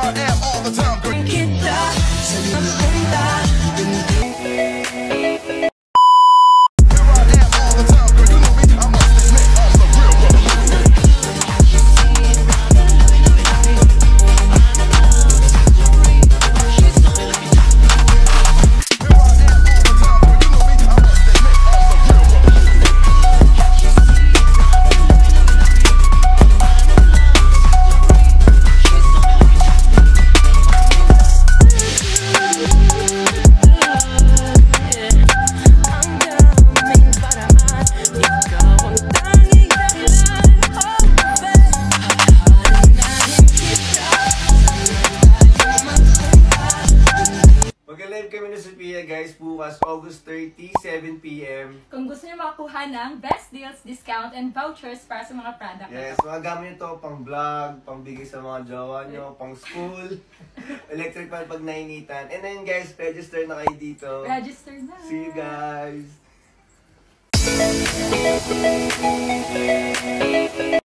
I am all the time, girl. Kita sa napunta. Mag-live kami na Sophia guys bukas August 30, 7 PM. Kung gusto niyo makakuha ng best deals, discount, and vouchers para sa mga product Yes, na magagamit nyo to pang vlog, pang bigay sa mga jowa nyo, pang school, electric fan pag nainitan. And then guys, register na kayo dito. register na. See you guys!